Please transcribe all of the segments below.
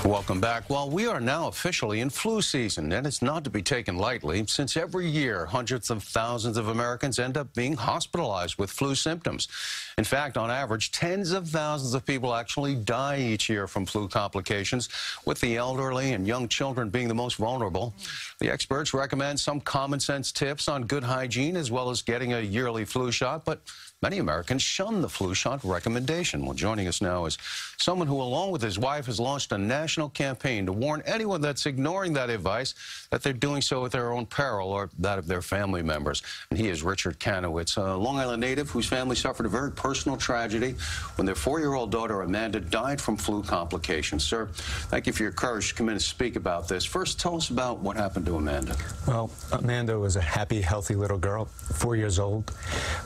Welcome back. Well, we are now officially in flu season, and it's not to be taken lightly, since every year hundreds of thousands of Americans end up being hospitalized with flu symptoms. In fact, on average, tens of thousands of people actually die each year from flu complications, with the elderly and young children being the most vulnerable. The experts recommend some common sense tips on good hygiene as well as getting a yearly flu shot, but many Americans shun the flu shot recommendation. Well, joining us now is someone who, along with his wife, has launched a national campaign to warn anyone that's ignoring that advice that they're doing so at their own peril or that of their family members. And he is Richard Kanowitz, a Long Island native whose family suffered a very personal tragedy when their 4-year-old daughter, Amanda, died from flu complications. Sir, thank you for your courage to come in and speak about this. First, tell us about what happened to Amanda. Well, Amanda was a happy, healthy little girl, 4 years old.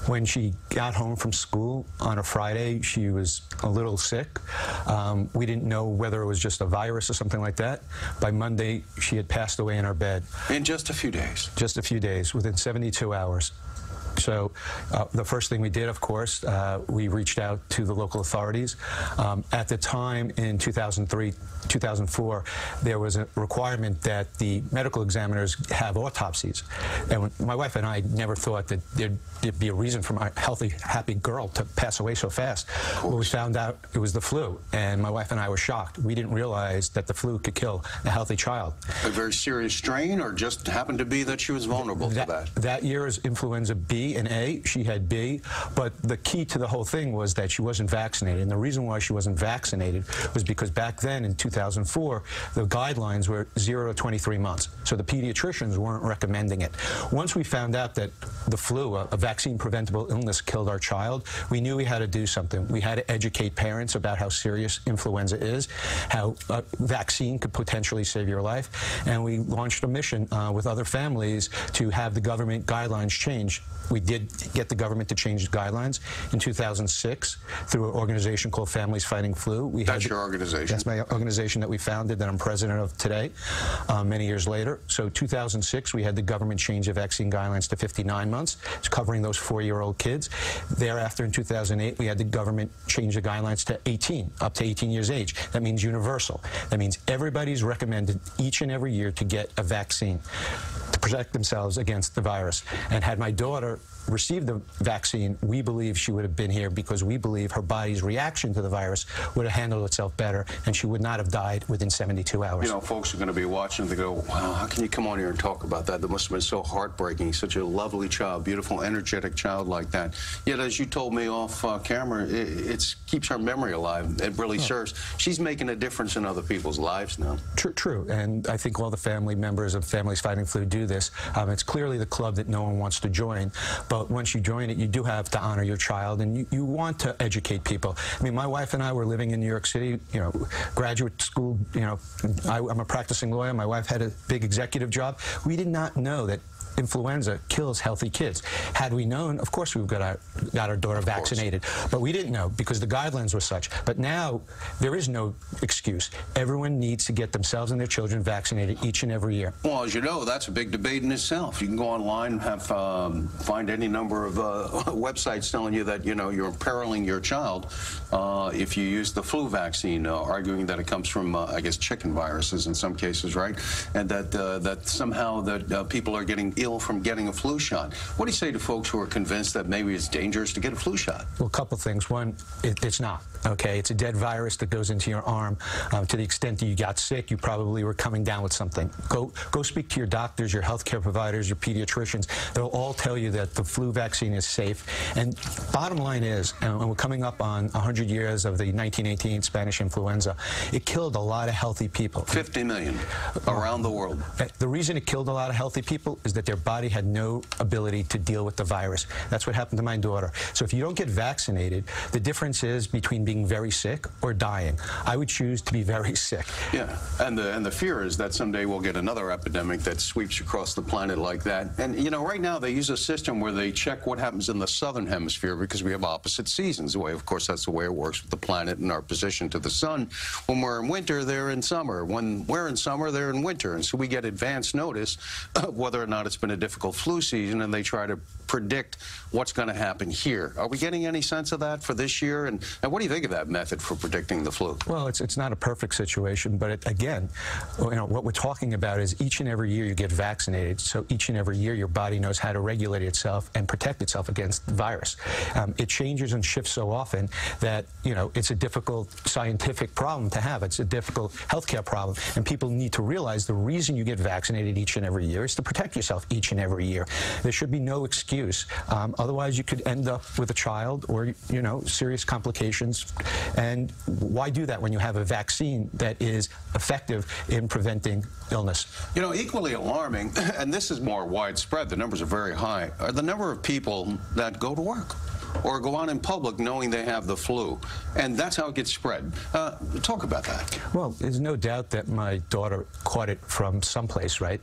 When she got home from school on a Friday, she was a little sick. We didn't know whether it was just a virus or something like that. By Monday, she had passed away in her bed. In just a few days? Just a few days, within 72 hours. So the first thing we did, of course, we reached out to the local authorities. At the time, in 2003, 2004, there was a requirement that the medical examiners have autopsies. And my wife and I never thought that there'd be a reason for my healthy, happy girl to pass away so fast. Well, we found out it was the flu, and my wife and I were shocked. We didn't realize that the flu could kill a healthy child. A very serious strain, or just happened to be that she was vulnerable to that? That year's influenza B and A, she had B, but the key to the whole thing was that she wasn't vaccinated. And the reason why she wasn't vaccinated was because back then, in 2004, the guidelines were 0 to 23 months. So the pediatricians weren't recommending it. Once we found out that the flu, a vaccine-preventable illness, killed our child, we knew we had to do something. We had to educate parents about how serious influenza is, how a vaccine could potentially save your life, and we launched a mission with other families to have the government guidelines change. We did get the government to change the guidelines in 2006 through an organization called Families Fighting Flu. That's your organization? That's my organization that we founded, that I'm president of today, many years later. So 2006, we had the government change the vaccine guidelines to 59 months. It's covering those 4-year-old kids. Thereafter, in 2008, we had the government change the guidelines to 18, up to 18 years age. That means universal. That means everybody's recommended each and every year to get a vaccine to protect themselves against the virus. And had my daughter received the vaccine, we believe she would have been here, because we believe her body's reaction to the virus would have handled itself better, and she would not have died within 72 hours. You know, folks are going to be watching, they go, wow, how can you come on here and talk about that? That must have been so heartbreaking, such a lovely child, beautiful, energetic child like that. Yet, as you told me off camera, it keeps her memory alive. It really serves. She's making a difference in other people's lives now. True, and I think all the family members of Families Fighting Flu do this. It's clearly the club that no one wants to join, but once you join it, you do have to honor your child, and you want to educate people. I mean, my wife and I were living in New York City, you know, graduate school, you know, I'm a practicing lawyer. My wife had a big executive job. We did not know that influenza kills healthy kids. Had we known, of course we got our daughter vaccinated, but we didn't know because the guidelines were such. But now there is no excuse. Everyone needs to get themselves and their children vaccinated each and every year. Well, as you know, that's a big debate in itself. You can go online and have find any number of websites telling you that, you know, you're imperiling your child if you use the flu vaccine, arguing that it comes from, I guess, chicken viruses in some cases, right? And that that somehow that people are getting ill from getting a flu shot. What do you say to folks who are convinced that maybe it's dangerous to get a flu shot? Well, a couple things. One, it's not. Okay, it's a dead virus that goes into your arm. To the extent that you got sick, you probably were coming down with something. Go speak to your doctors, your healthcare providers, your pediatricians. They'll all tell you that the flu vaccine is safe. And bottom line is, and we're coming up on 100 years of the 1918 Spanish influenza, it killed a lot of healthy people. 50 million around the world. The reason it killed a lot of healthy people is that their body had no ability to deal with the virus. That's what happened to my daughter. So if you don't get vaccinated, the difference is between being very sick or dying. I would choose to be very sick. Yeah, and the fear is that someday we'll get another epidemic that sweeps across the planet like that. And you know, right now they use a system where they check what happens in the southern hemisphere because we have opposite seasons. The way, of course, that's the way it works with the planet and our position to the sun. When we're in winter, they're in summer. When we're in summer, they're in winter. And so we get advance notice of whether or not it's been a difficult flu season, and they try to predict what's going to happen here. Are we getting any sense of that for this year? And what do you think of that method for predicting the flu? Well, it's not a perfect situation, but again, what we're talking about is each and every year you get vaccinated, so each and every year your body knows how to regulate itself and protect itself against the virus. It changes and shifts so often that, it's a difficult scientific problem to have. It's a difficult healthcare problem, and people need to realize the reason you get vaccinated each and every year is to protect yourself each and every year. There should be no excuse. Otherwise, you could end up with a child or, serious complications. And why do that when you have a vaccine that is effective in preventing illness? Equally alarming, and this is more widespread, the numbers are very high, are the number of people that go to work or go out in public knowing they have the flu, and that's how it gets spread. Talk about that. Well, there's no doubt that my daughter caught it from someplace, right?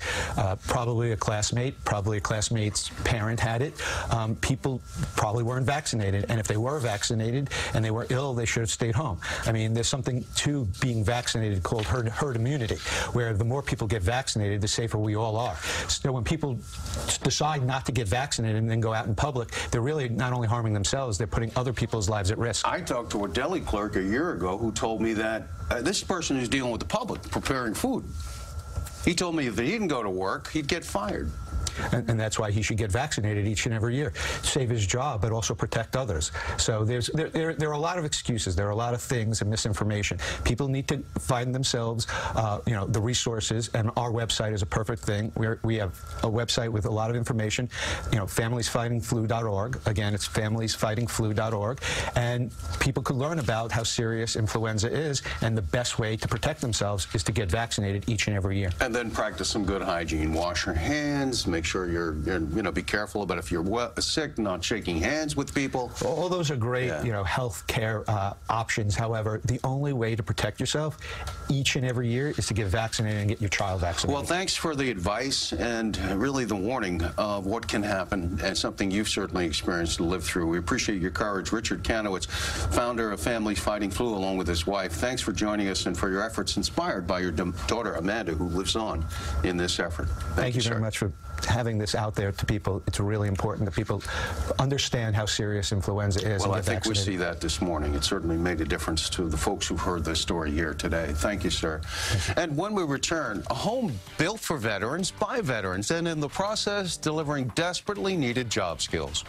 Probably a classmate's parent had it. People probably weren't vaccinated, and if they were vaccinated and they were ill, they should have stayed home. I mean, there's something to being vaccinated called herd immunity, where the more people get vaccinated, the safer we all are. So when people decide not to get vaccinated and then go out in public, they're really not only harming themselves, they're putting other people's lives at risk. I talked to a deli clerk a year ago who told me that this person is dealing with the public, preparing food. He told me if he didn't go to work, he'd get fired. And that's why he should get vaccinated each and every year. Save his job, but also protect others. So there are a lot of excuses. There are a lot of things and misinformation. People need to find themselves, the resources, and our website is a perfect thing. We have a website with a lot of information, familiesfightingflu.org. Again, it's familiesfightingflu.org. And people could learn about how serious influenza is, and the best way to protect themselves is to get vaccinated each and every year. And then practice some good hygiene. Wash your hands, make sure you're be careful about if you're sick, not shaking hands with people. All those are great, health care options. However, the only way to protect yourself each and every year is to get vaccinated and get your child vaccinated. Well, thanks for the advice and really the warning of what can happen, and something you've certainly experienced and lived through. We appreciate your courage. Richard Kanowitz, founder of Families Fighting Flu, along with his wife. Thanks for joining us and for your efforts, inspired by your daughter Amanda, who lives on in this effort. Thank you very much for having this out there to people. It's really important that people understand how serious influenza is. Well, I think we see that this morning. It certainly made a difference to the folks who've heard this story here today. Thank you, sir. And when we return, a home built for veterans by veterans, and in the process, delivering desperately needed job skills.